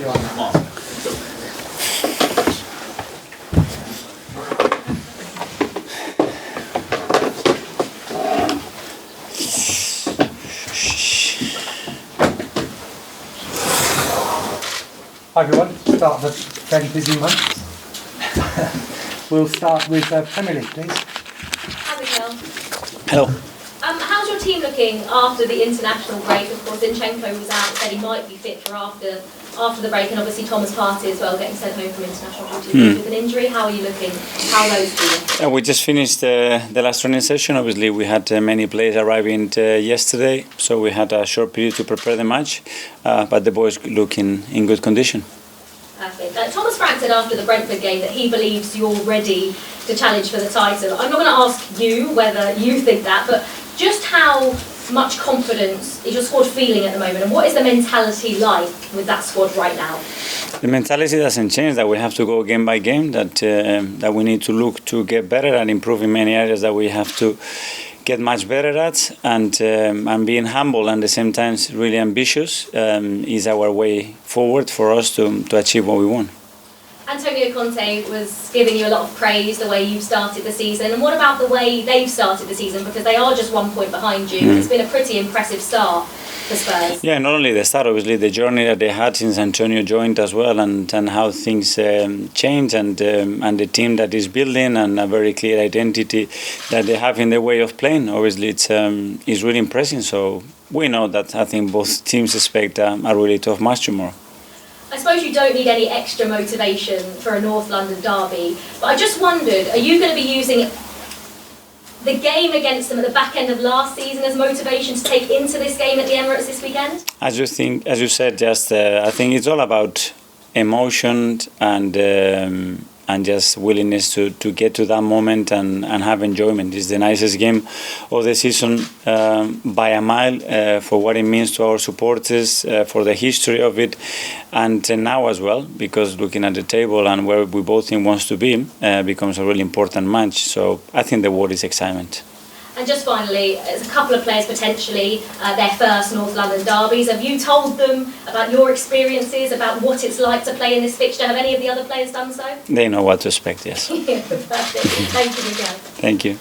you on that. Hi everyone, start of a fairly busy month. We'll start with Premier League, please. Hi Mikel. Hello. How's your team looking after the international break? Of course, Zinchenko was out, said he might be fit for after the break, and obviously Thomas Partey as well, getting sent home from international duty with an injury. How are you looking? How are those two? We just finished the last training session. Obviously, we had many players arriving yesterday, so we had a short period to prepare the match, but the boys look in good condition. Perfect. Thomas Frank said after the Brentford game that he believes you're ready to challenge for the title. I'm not going to ask you whether you think that, but just how much confidence is your squad feeling at the moment, and what is the mentality like with that squad right now? The mentality doesn't change, that we have to go game by game, that we need to look to get better and improve in many areas that we have to get much better at, and being humble and at the same time really ambitious is our way forward for us to achieve what we want. Antonio Conte was giving you a lot of praise the way you've started the season, and what about the way they've started the season, because they are just 1 point behind you. It's been a pretty impressive start for Spurs. Yeah, not only the start, obviously the journey that they had since Antonio joined as well, and how things change, and the team that is building, and a very clear identity that they have in their way of playing. Obviously it's really impressive, so we know that I think both teams expect a really tough match tomorrow. I suppose you don't need any extra motivation for a North London derby, but I just wondered, are you going to be using the game against them at the back end of last season as motivation to take into this game at the Emirates this weekend? As you said, just I think it's all about emotion and just willingness to get to that moment and have enjoyment. It's the nicest game of the season by a mile for what it means to our supporters, for the history of it, and now as well, because looking at the table and where we both team wants to be becomes a really important match. So I think the word is excitement. And just finally, there's a couple of players potentially their first North London derbies. Have you told them about your experiences, about what it's like to play in this fixture? Have any of the other players done so? They know what to expect, yes. Perfect. Thank you, Mikel. Thank you.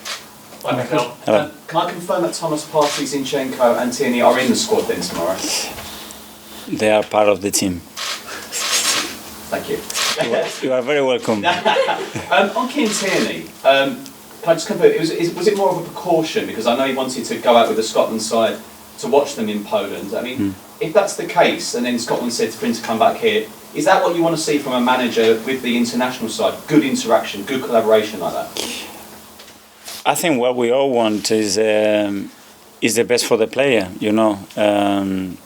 Hi, Mikel. Hello. Can I confirm that Thomas Partey, Zinchenko and Tierney are in the squad then tomorrow? They are part of the team. Thank you. You are very welcome. On Kieran Tierney, can I just confirm, was it more of a precaution? Because I know he wanted to go out with the Scotland side to watch them in Poland. I mean, if that's the case, and then Scotland said for him to come back here, is that what you want to see from a manager with the international side? Good interaction, good collaboration like that? I think what we all want is the best for the player,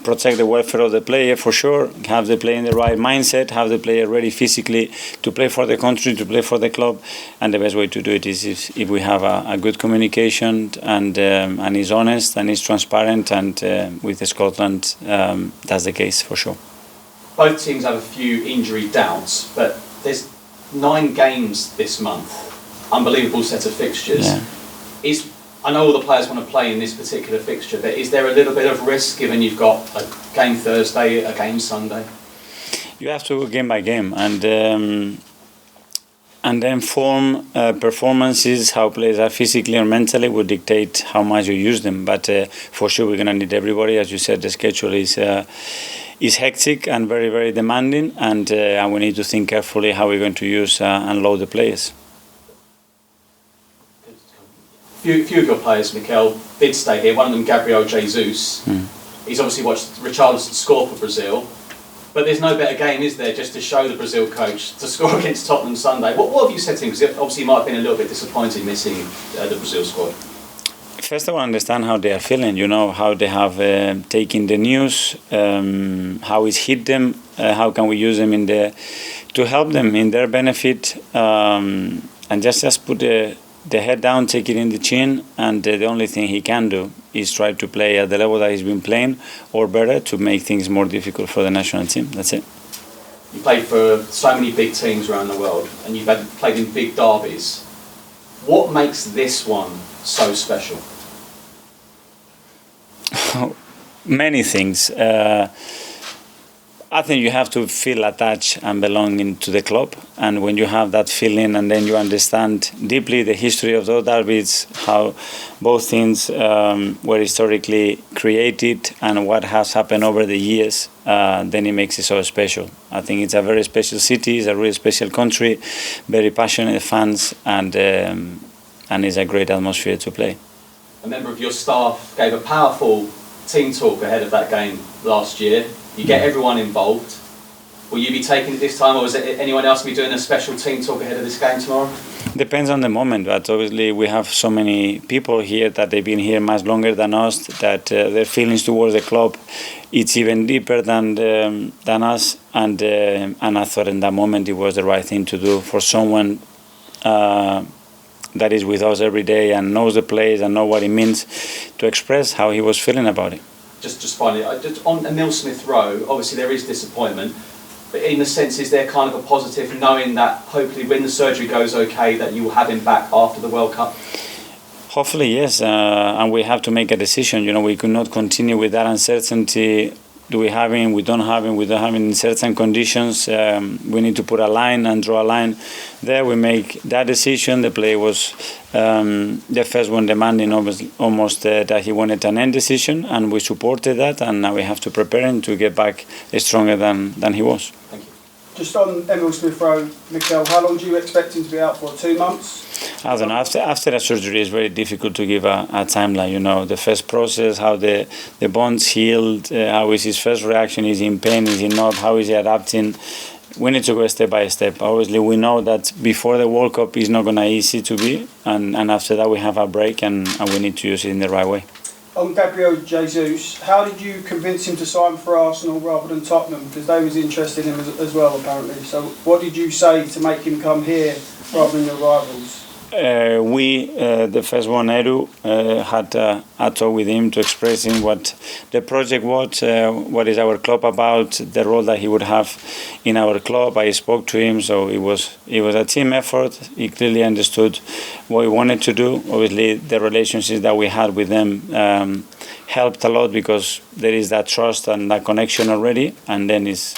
protect the welfare of the player for sure, have the player in the right mindset, have the player ready physically to play for the country, to play for the club, and the best way to do it is if we have a good communication and is honest and is transparent, and with Scotland that's the case for sure. Both teams have a few injury doubts, but there's 9 games this month, unbelievable set of fixtures. Yeah. I know all the players want to play in this particular fixture, but is there a little bit of risk given you've got a game Thursday, a game Sunday? You have to go game by game, and then form performances, how players are physically or mentally will dictate how much you use them. But for sure, we're going to need everybody. As you said, the schedule is hectic and very, very demanding, and we need to think carefully how we're going to use and load the players. Few of your players, Mikel, did stay here. One of them, Gabriel Jesus. He's obviously watched Richarlison score for Brazil. But there's no better game, is there, just to show the Brazil coach to score against Tottenham Sunday. What have you said to him? Because obviously you might have been a little bit disappointed missing the Brazil squad. First of all, understand how they are feeling, how they have taken the news, how it's hit them, how can we use them to help them in their benefit, and just put the head down, take it in the chin, and the only thing he can do is try to play at the level that he's been playing or better to make things more difficult for the national team. That's it. You played for so many big teams around the world, and you've played in big derbies. What makes this one so special? Many things. I think you have to feel attached and belonging to the club, and when you have that feeling and then you understand deeply the history of those derbies, how both things were historically created and what has happened over the years, then it makes it so special. I think it's a very special city, it's a really special country, very passionate fans, and it's a great atmosphere to play. A member of your staff gave a powerful team talk ahead of that game last year. You get everyone involved. Will you be taking it this time, or is it anyone else be doing a special team talk ahead of this game tomorrow? Depends on the moment, but obviously we have so many people here that they've been here much longer than us, that their feelings towards the club, it's even deeper than us, and I thought in that moment it was the right thing to do for someone that is with us every day and knows the place and know what it means, to express how he was feeling about it. Just finally, just on Emile Smith-Rowe, obviously there is disappointment, but in a sense, is there kind of a positive knowing that hopefully when the surgery goes okay, that you will have him back after the World Cup? Hopefully, yes, and we have to make a decision. You know, we could not continue with that uncertainty. Do we have him? We don't have him. We don't have him in certain conditions. We need to put a line and draw a line. There we make that decision. The player was the first one demanding almost that he wanted an end decision, and we supported that. And now we have to prepare him to get back stronger than he was. Thank you. Just on Emile Smith-Rowe, Mikel, how long do you expect him to be out for? 2 months? I don't know. After a surgery, it's very difficult to give a timeline. You know, the first process, how the bones healed, how is his first reaction? Is he in pain? Is he not? How is he adapting? We need to go step by step. Obviously, we know that before the World Cup is not going to be easy to be, and after that we have a break, and we need to use it in the right way. On Gabriel Jesus, how did you convince him to sign for Arsenal rather than Tottenham? Because they was interested in him as well, apparently. So what did you say to make him come here rather than your rivals? The first one, Edu, had a talk with him to express him what the project was, what is our club about, the role that he would have in our club. I spoke to him, so it was a team effort. He clearly understood what we wanted to do. Obviously, the relationships that we had with them helped a lot, because there is that trust and that connection already, and then it's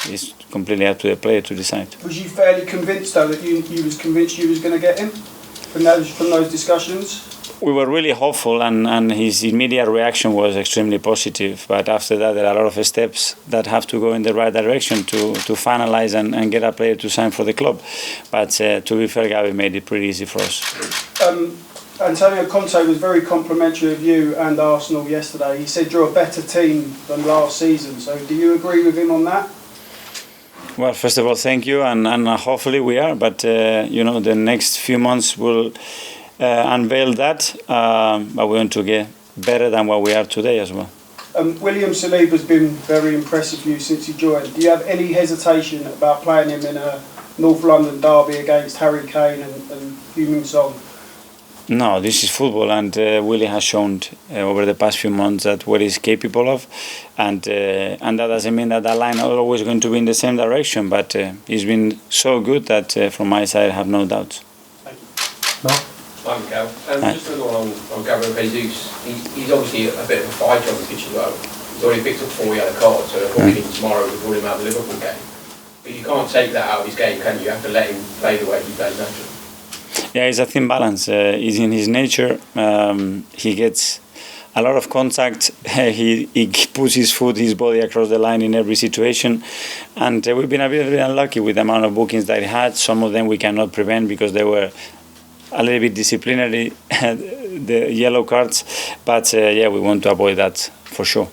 completely up to the player to decide. Was you fairly convinced, though, that you was convinced you was going to get him? From those discussions? We were really hopeful, and his immediate reaction was extremely positive. But after that, there are a lot of steps that have to go in the right direction to finalize and get a player to sign for the club. But to be fair, Gabi made it pretty easy for us. Antonio Conte was very complimentary of you and Arsenal yesterday. He said you're a better team than last season. So do you agree with him on that? Well, first of all, thank you, and hopefully we are. But the next few months will unveil that. But we want to get better than what we are today as well. William Saliba has been very impressive for you since he joined. Do you have any hesitation about playing him in a North London derby against Harry Kane and Heung-min Son? No, this is football, and Willie has shown over the past few months that what he's capable of, and that doesn't mean that line is always going to be in the same direction, but he's been so good that from my side I have no doubts. Thank you. No? Hi, Mikel. Just another one on Gabriel Jesus. He's obviously a bit of a fighter on the pitch as well. He's already picked up 4 yellow cards, so probably tomorrow we'll rule him out of the Liverpool game. But you can't take that out of his game, can you? You have to let him play the way he plays naturally. Yeah, it's a thin balance. It's in his nature. He gets a lot of contact. He puts his body across the line in every situation. And we've been a bit unlucky with the amount of bookings that he had. Some of them we cannot prevent because they were a little bit disciplinary, the yellow cards. But we want to avoid that for sure.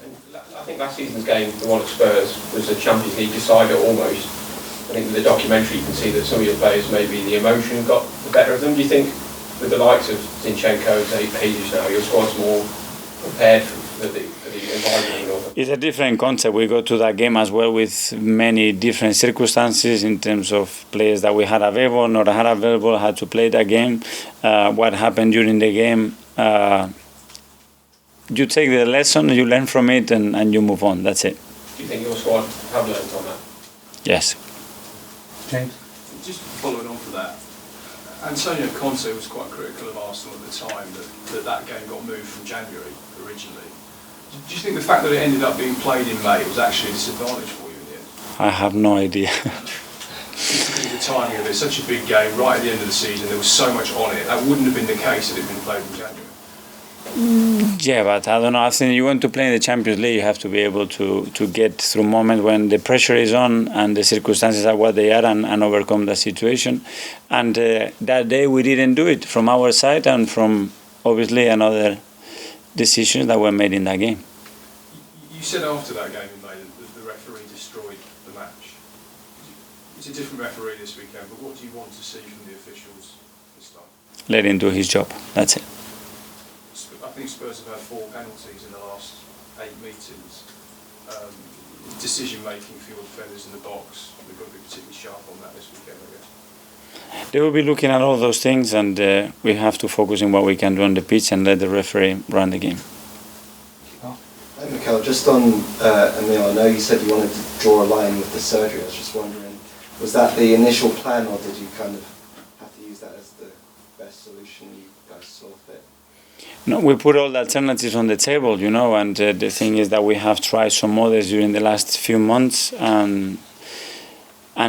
And I think last season's game, the one at Spurs, was a Champions League decider almost. I think with the documentary you can see that some of your players, maybe the emotion got the better of them. Do you think with the likes of Zinchenko, Jesus now, your squad's more prepared for the environment? It's a different concept. We go to that game as well with many different circumstances in terms of players that we had available, not had available, had to play that game. What happened during the game, you take the lesson, you learn from it, and you move on. That's it. Do you think your squad have learned on that? Yes. James? Just following on for that, Antonio Conte was quite critical of Arsenal at the time that game got moved from January originally. Do you think the fact that it ended up being played in May was actually a disadvantage for you in the I have no idea. The timing of it, such a big game, right at the end of the season, there was so much on it. That wouldn't have been the case had it been played in January. Yeah, but I don't know. I think you want to play in the Champions League, you have to be able to get through moments when the pressure is on and the circumstances are what they are, and overcome the situation. And that day we didn't do it from our side, and from obviously another decisions that were made in that game. You said after that game in May that the referee destroyed the match. It's a different referee this weekend, but what do you want to see from the officials this time? Let him do his job. That's it. I think Spurs have had 4 penalties in the last 8 meetings. Decision making for your defenders in the box, we've got to be particularly sharp on that this weekend, I guess. They will be looking at all those things, and we have to focus on what we can do on the pitch and let the referee run the game. Hi Mikel, just on Emile, I know you said you wanted to draw a line with the surgery. I was just wondering, was that the initial plan, or did you kind of have to use that as the best solution you guys saw fit? No, we put all the alternatives on the table, you know, and the thing is that we have tried some others during the last few months, and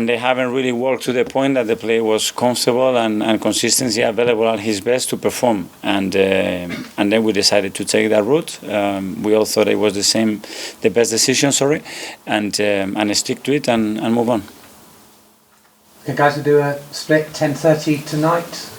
they haven't really worked to the point that the player was comfortable and consistency available at his best to perform. And then we decided to take that route. We all thought it was the best decision, and stick to it and move on. Okay, guys, we'll do a split 10:30 tonight.